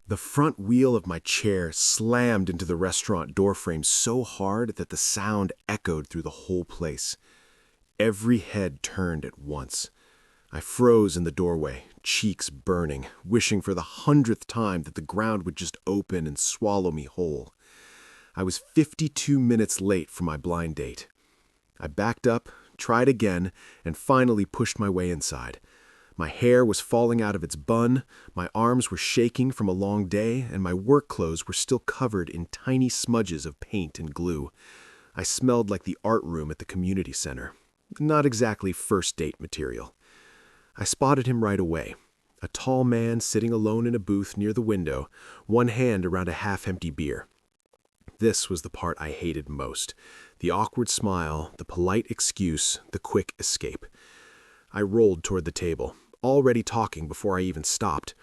The front wheel of my chair slammed into the restaurant doorframe so hard that the sound echoed through the whole place. Every head turned at once. I froze in the doorway, cheeks burning, wishing for the 100th time that the ground would just open and swallow me whole. I was 52 minutes late for my blind date. I backed up, tried again, and finally pushed my way inside. My hair was falling out of its bun, my arms were shaking from a long day, and my work clothes were still covered in tiny smudges of paint and glue. I smelled like the art room at the community center. Not exactly first date material. I spotted him right away. A tall man sitting alone in a booth near the window, one hand around a half-empty beer. This was the part I hated most. The awkward smile, the polite excuse, the quick escape. I rolled toward the table, already talking before I even stopped.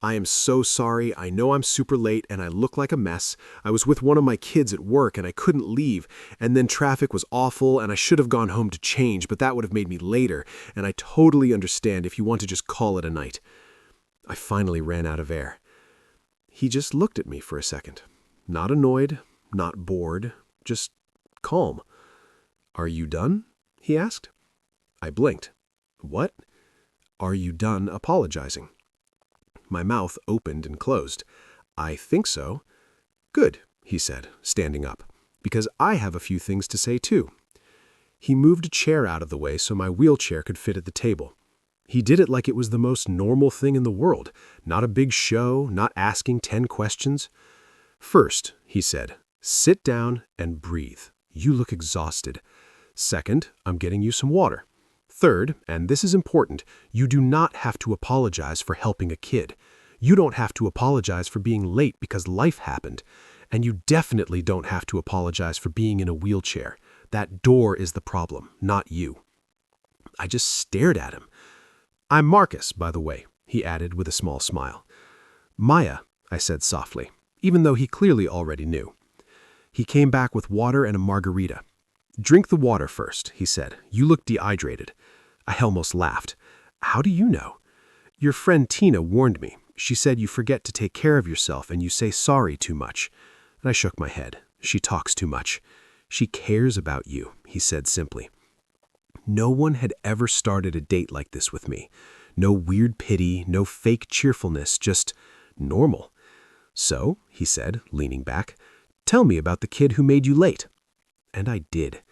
"I am so sorry. I know I'm super late and I look like a mess. I was with one of my kids at work and I couldn't leave. And then traffic was awful and I should have gone home to change, but that would have made me later. And I totally understand if you want to just call it a night." I finally ran out of air. He just looked at me for a second. Not annoyed, not bored, just calm. "Are you done?" he asked. I blinked. "What?" "Are you done apologizing?" My mouth opened and closed. "I think so." "Good," he said, standing up, "because I have a few things to say too." He moved a chair out of the way so my wheelchair could fit at the table. He did it like it was the most normal thing in the world, not a big show, not asking 10 questions. "First," he said, "sit down and breathe. You look exhausted. Second, I'm getting you some water. Third, and this is important, you do not have to apologize for helping a kid. You don't have to apologize for being late because life happened. And you definitely don't have to apologize for being in a wheelchair. That door is the problem, not you." I just stared at him. "I'm Marcus, by the way," he added with a small smile. "Maya," I said softly, even though he clearly already knew. He came back with water and a margarita. "Drink the water first," he said. "You look dehydrated." I almost laughed. "How do you know?" "Your friend Tina warned me. She said you forget to take care of yourself and you say sorry too much." And I shook my head. "She talks too much." "She cares about you," he said simply. No one had ever started a date like this with me. No weird pity, no fake cheerfulness, just normal. "So," he said, leaning back, "tell me about the kid who made you late." And I did.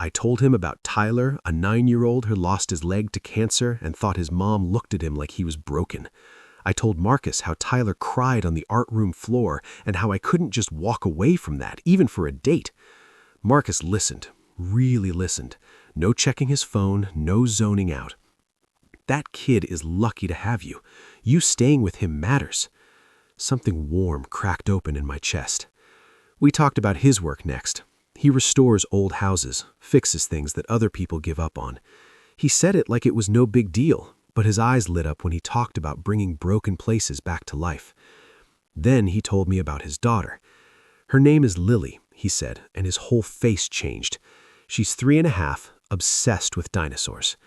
I told him about Tyler, a 9-year-old who lost his leg to cancer and thought his mom looked at him like he was broken. I told Marcus how Tyler cried on the art room floor and how I couldn't just walk away from that, even for a date. Marcus listened, really listened. No checking his phone, no zoning out. "That kid is lucky to have you. You staying with him matters." Something warm cracked open in my chest. We talked about his work next. He restores old houses, fixes things that other people give up on. He said it like it was no big deal, but his eyes lit up when he talked about bringing broken places back to life. Then he told me about his daughter. "Her name is Lily," he said, and his whole face changed. "She's 3.5, obsessed with dinosaurs."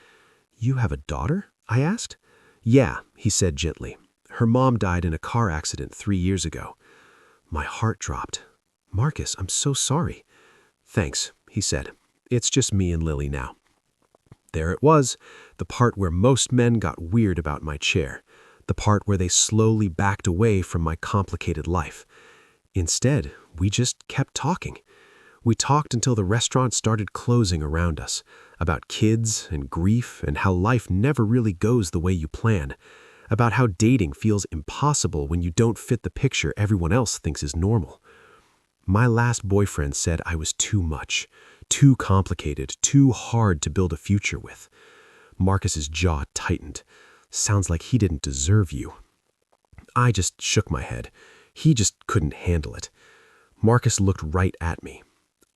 "You have a daughter?" I asked. "Yeah," he said gently. "Her mom died in a car accident 3 years ago." My heart dropped. "Marcus, I'm so sorry." "Thanks," he said. "It's just me and Lily now." There it was, the part where most men got weird about my chair, the part where they slowly backed away from my complicated life. Instead, we just kept talking. We talked until the restaurant started closing around us, about kids and grief and how life never really goes the way you plan, about how dating feels impossible when you don't fit the picture everyone else thinks is normal. My last boyfriend said I was too much, too complicated, too hard to build a future with. Marcus's jaw tightened. "Sounds like he didn't deserve you." I just shook my head. He just couldn't handle it. Marcus looked right at me.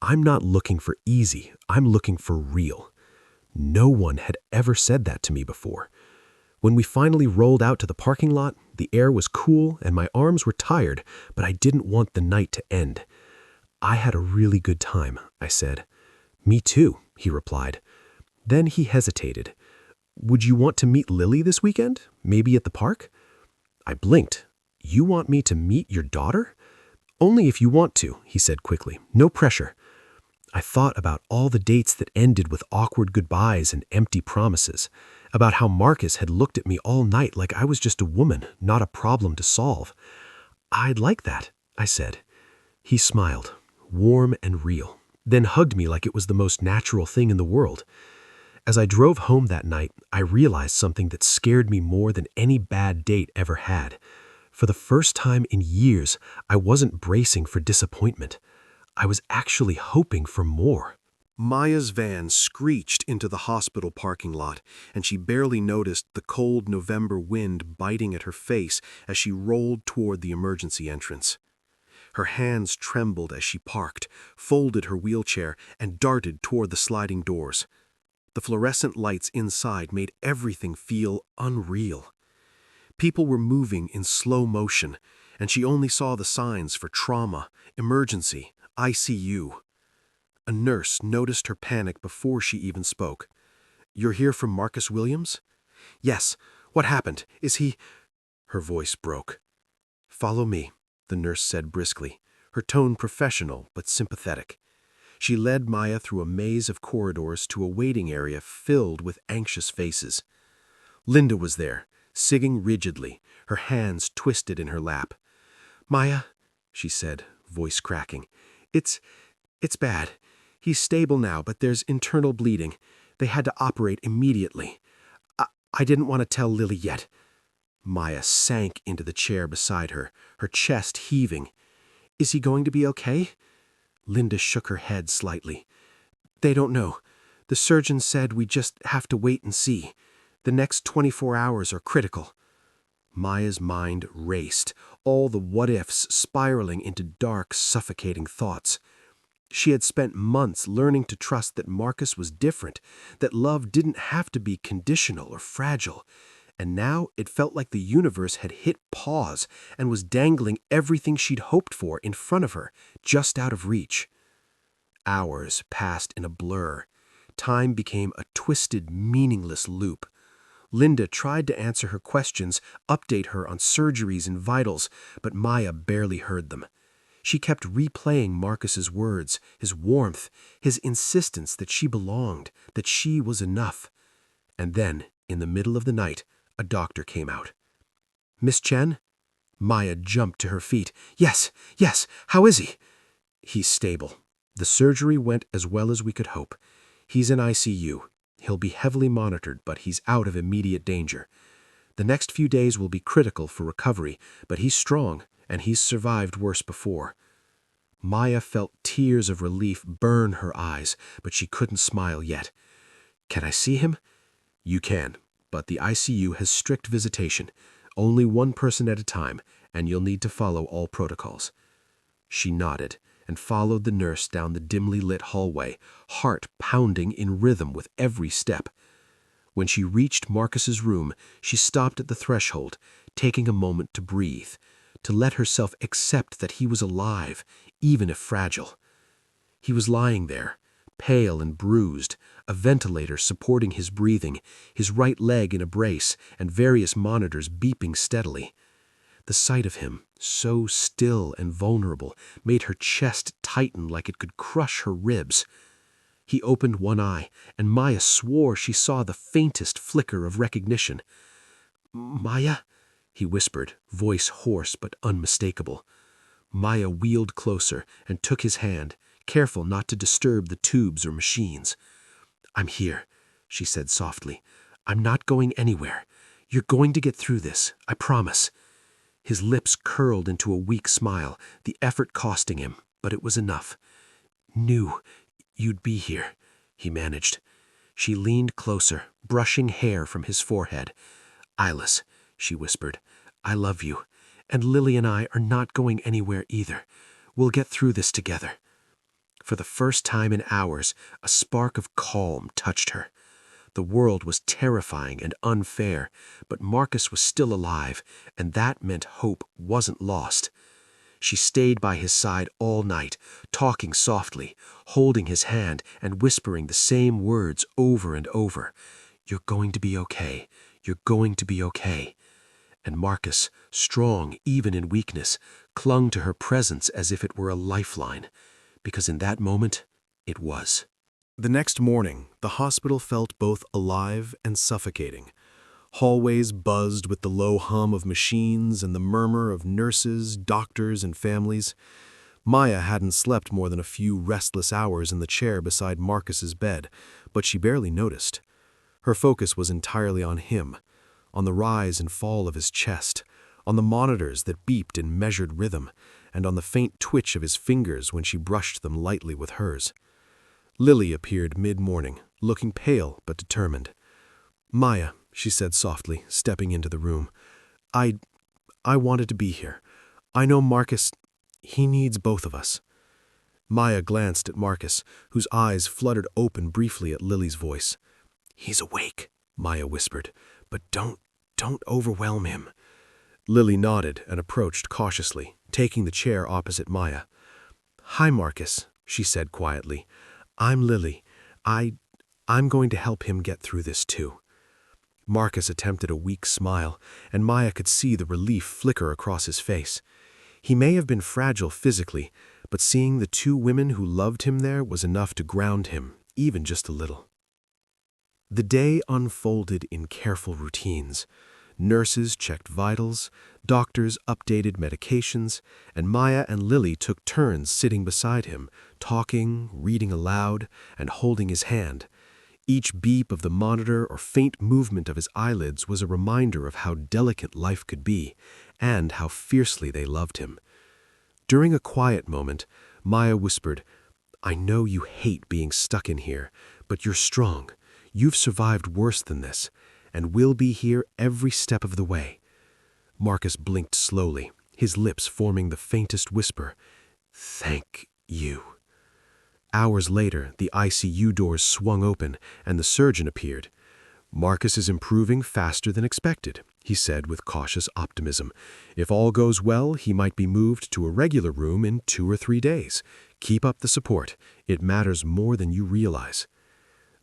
"I'm not looking for easy. I'm looking for real." No one had ever said that to me before. When we finally rolled out to the parking lot, the air was cool and my arms were tired, but I didn't want the night to end. "I had a really good time," I said. "Me too," he replied. Then he hesitated. "Would you want to meet Lily this weekend? Maybe at the park?" I blinked. "You want me to meet your daughter?" "Only if you want to," he said quickly. "No pressure." I thought about all the dates that ended with awkward goodbyes and empty promises, about how Marcus had looked at me all night like I was just a woman, not a problem to solve. "I'd like that," I said. He smiled, warm and real, then hugged me like it was the most natural thing in the world. As I drove home that night, I realized something that scared me more than any bad date ever had. For the first time in years, I wasn't bracing for disappointment. I was actually hoping for more. Maya's van screeched into the hospital parking lot, and she barely noticed the cold November wind biting at her face as she rolled toward the emergency entrance. Her hands trembled as she parked, folded her wheelchair, and darted toward the sliding doors. The fluorescent lights inside made everything feel unreal. People were moving in slow motion, and she only saw the signs for trauma, emergency, ICU. A nurse noticed her panic before she even spoke. "You're here from Marcus Williams?" "Yes. What happened? Is he—" Her voice broke. "Follow me," the nurse said briskly, her tone professional but sympathetic. She led Maya through a maze of corridors to a waiting area filled with anxious faces. Linda was there, sitting rigidly, her hands twisted in her lap. "Maya," she said, voice cracking, It's bad. He's stable now, but there's internal bleeding. They had to operate immediately. I didn't want to tell Lily yet." Maya sank into the chair beside her, her chest heaving. "Is he going to be okay?" Linda shook her head slightly. "They don't know. The surgeon said we just have to wait and see. The next 24 hours are critical." Maya's mind raced, all the what-ifs spiraling into dark, suffocating thoughts. She had spent months learning to trust that Marcus was different, that love didn't have to be conditional or fragile. And now it felt like the universe had hit pause and was dangling everything she'd hoped for in front of her, just out of reach. Hours passed in a blur. Time became a twisted, meaningless loop. Linda tried to answer her questions, update her on surgeries and vitals, but Maya barely heard them. She kept replaying Marcus's words, his warmth, his insistence that she belonged, that she was enough. And then, in the middle of the night, a doctor came out. "Miss Chen?" Maya jumped to her feet. Yes, how is he?" "He's stable. The surgery went as well as we could hope. He's in ICU. He'll be heavily monitored, but he's out of immediate danger. The next few days will be critical for recovery, but he's strong, and he's survived worse before." Maya felt tears of relief burn her eyes, but she couldn't smile yet. "Can I see him?" "You can, but the ICU has strict visitation, only one person at a time, and you'll need to follow all protocols." She nodded and followed the nurse down the dimly lit hallway, heart pounding in rhythm with every step. When she reached Marcus's room, she stopped at the threshold, taking a moment to breathe, to let herself accept that he was alive, even if fragile. He was lying there, pale and bruised, a ventilator supporting his breathing, his right leg in a brace, and various monitors beeping steadily. The sight of him, so still and vulnerable, made her chest tighten like it could crush her ribs. He opened one eye, and Maya swore she saw the faintest flicker of recognition. "Maya?" he whispered, voice hoarse but unmistakable. Maya wheeled closer and took his hand, careful not to disturb the tubes or machines. "I'm here," she said softly. "I'm not going anywhere. You're going to get through this, I promise." His lips curled into a weak smile, the effort costing him, but it was enough. "Knew you'd be here," he managed. She leaned closer, brushing hair from his forehead. "Ilis," she whispered, "I love you, and Lily and I are not going anywhere either. We'll get through this together." For the first time in hours, a spark of calm touched her. The world was terrifying and unfair, but Marcus was still alive, and that meant hope wasn't lost. She stayed by his side all night, talking softly, holding his hand and whispering the same words over and over. "You're going to be okay. You're going to be okay." and Marcus, strong even in weakness, clung to her presence as if it were a lifeline, because in that moment, it was. The next morning, the hospital felt both alive and suffocating. Hallways buzzed with the low hum of machines and the murmur of nurses, doctors, and families. Maya hadn't slept more than a few restless hours in the chair beside Marcus's bed, but she barely noticed. Her focus was entirely on him, on the rise and fall of his chest, on the monitors that beeped in measured rhythm, and on the faint twitch of his fingers when she brushed them lightly with hers. Lily appeared mid-morning, looking pale but determined. "Maya," she said softly, stepping into the room, I wanted to be here. I know Marcus, he needs both of us." Maya glanced at Marcus, whose eyes fluttered open briefly at Lily's voice. "He's awake," Maya whispered, "but don't overwhelm him." Lily nodded and approached cautiously, taking the chair opposite Maya. "Hi, Marcus," she said quietly. "I'm Lily. I'm going to help him get through this too." Marcus attempted a weak smile, and Maya could see the relief flicker across his face. He may have been fragile physically, but seeing the two women who loved him there was enough to ground him, even just a little. The day unfolded in careful routines. Nurses checked vitals, doctors updated medications, and Maya and Lily took turns sitting beside him, talking, reading aloud, and holding his hand. Each beep of the monitor or faint movement of his eyelids was a reminder of how delicate life could be, and how fiercely they loved him. During a quiet moment, Maya whispered, "I know you hate being stuck in here, but you're strong. You've survived worse than this, and we'll be here every step of the way." Marcus blinked slowly, his lips forming the faintest whisper, "Thank you." Hours later, the ICU doors swung open, and the surgeon appeared. "Marcus is improving faster than expected," he said with cautious optimism. "If all goes well, he might be moved to a regular room in 2 or 3 days. Keep up the support. It matters more than you realize."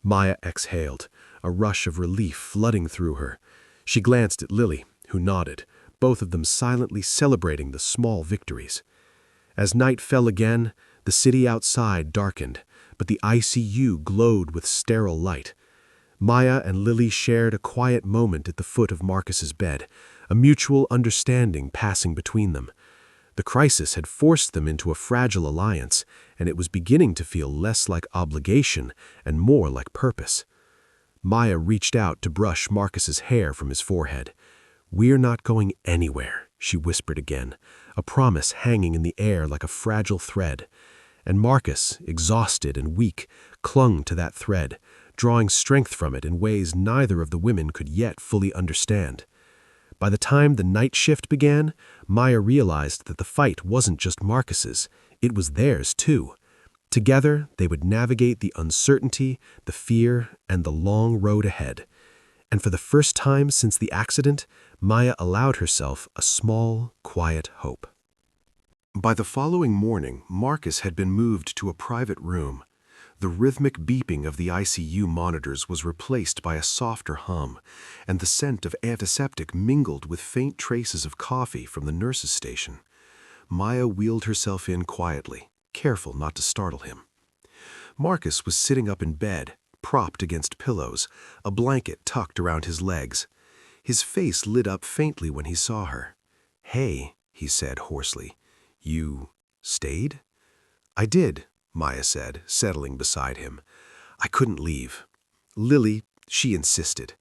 Maya exhaled, a rush of relief flooding through her. She glanced at Lily, who nodded, both of them silently celebrating the small victories. As night fell again, the city outside darkened, but the ICU glowed with sterile light. Maya and Lily shared a quiet moment at the foot of Marcus's bed, a mutual understanding passing between them. The crisis had forced them into a fragile alliance, and it was beginning to feel less like obligation and more like purpose. Maya reached out to brush Marcus's hair from his forehead. "We're not going anywhere," she whispered again, a promise hanging in the air like a fragile thread. And Marcus, exhausted and weak, clung to that thread, drawing strength from it in ways neither of the women could yet fully understand. By the time the night shift began, Maya realized that the fight wasn't just Marcus's, it was theirs too. Together, they would navigate the uncertainty, the fear, and the long road ahead. And for the first time since the accident, Maya allowed herself a small, quiet hope. By the following morning, Marcus had been moved to a private room. The rhythmic beeping of the ICU monitors was replaced by a softer hum, and the scent of antiseptic mingled with faint traces of coffee from the nurse's station. Maya wheeled herself in quietly, careful not to startle him. Marcus was sitting up in bed, propped against pillows, a blanket tucked around his legs. His face lit up faintly when he saw her. "Hey," he said hoarsely, "you stayed?" "I did," Maya said, settling beside him. "I couldn't leave. Lily, she insisted."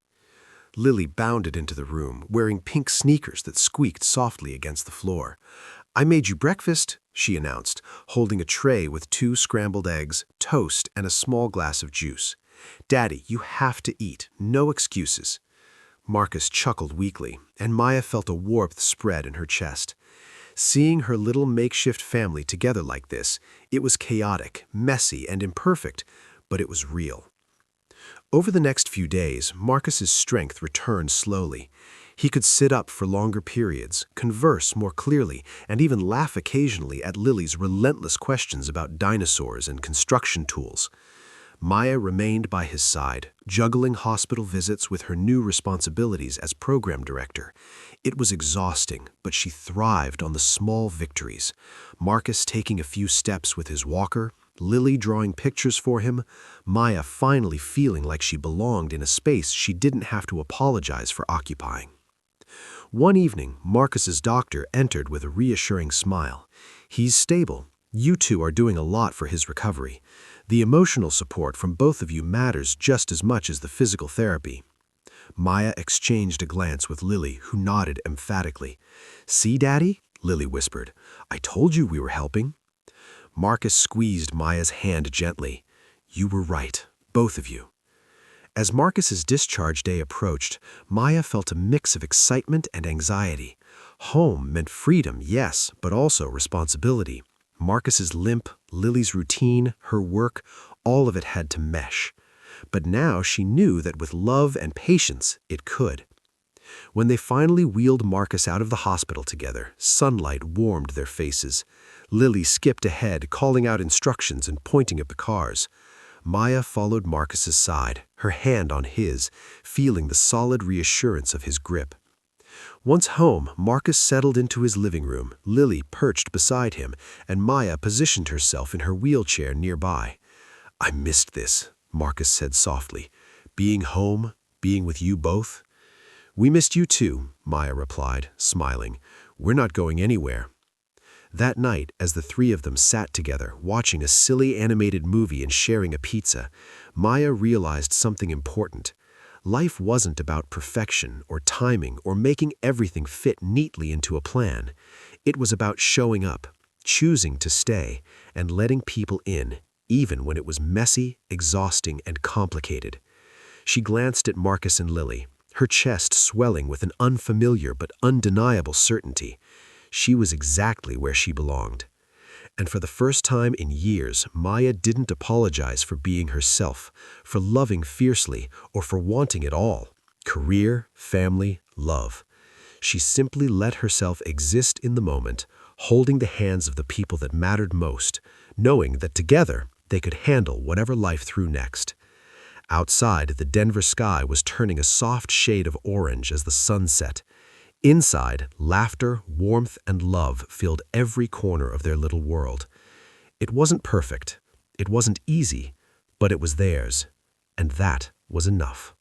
Lily bounded into the room, wearing pink sneakers that squeaked softly against the floor. "I made you breakfast," she announced, holding a tray with 2 scrambled eggs, toast, and a small glass of juice. "Daddy, you have to eat. No excuses." Marcus chuckled weakly, and Maya felt a warmth spread in her chest. Seeing her little makeshift family together like this, it was chaotic, messy, and imperfect, but it was real. Over the next few days, Marcus's strength returned slowly. He could sit up for longer periods, converse more clearly, and even laugh occasionally at Lily's relentless questions about dinosaurs and construction tools. Maya remained by his side, juggling hospital visits with her new responsibilities as program director. It was exhausting, but she thrived on the small victories. Marcus taking a few steps with his walker, Lily drawing pictures for him, Maya finally feeling like she belonged in a space she didn't have to apologize for occupying. One evening, Marcus's doctor entered with a reassuring smile. "He's stable. You two are doing a lot for his recovery. The emotional support from both of you matters just as much as the physical therapy." Maya exchanged a glance with Lily, who nodded emphatically. "See, Daddy?" Lily whispered. "I told you we were helping." Marcus squeezed Maya's hand gently. "You were right, both of you." As Marcus's discharge day approached, Maya felt a mix of excitement and anxiety. Home meant freedom, yes, but also responsibility. Marcus's limp, Lily's routine, her work, all of it had to mesh. But now she knew that with love and patience, it could. When they finally wheeled Marcus out of the hospital together, sunlight warmed their faces. Lily skipped ahead, calling out instructions and pointing at the cars. Maya followed Marcus's side, her hand on his, feeling the solid reassurance of his grip. Once home, Marcus settled into his living room, Lily perched beside him, and Maya positioned herself in her wheelchair nearby. "I missed this," Marcus said softly. "Being home, being with you both." "We missed you too," Maya replied, smiling. "We're not going anywhere." That night, as the three of them sat together, watching a silly animated movie and sharing a pizza, Maya realized something important. Life wasn't about perfection or timing or making everything fit neatly into a plan. It was about showing up, choosing to stay, and letting people in, even when it was messy, exhausting, and complicated. She glanced at Marcus and Lily, her chest swelling with an unfamiliar but undeniable certainty. She was exactly where she belonged. And for the first time in years, Maya didn't apologize for being herself, for loving fiercely, or for wanting it all: career, family, love. She simply let herself exist in the moment, holding the hands of the people that mattered most, knowing that together they could handle whatever life threw next. Outside, the Denver sky was turning a soft shade of orange as the sun set. Inside, laughter, warmth, and love filled every corner of their little world. It wasn't perfect, it wasn't easy, but it was theirs, and that was enough.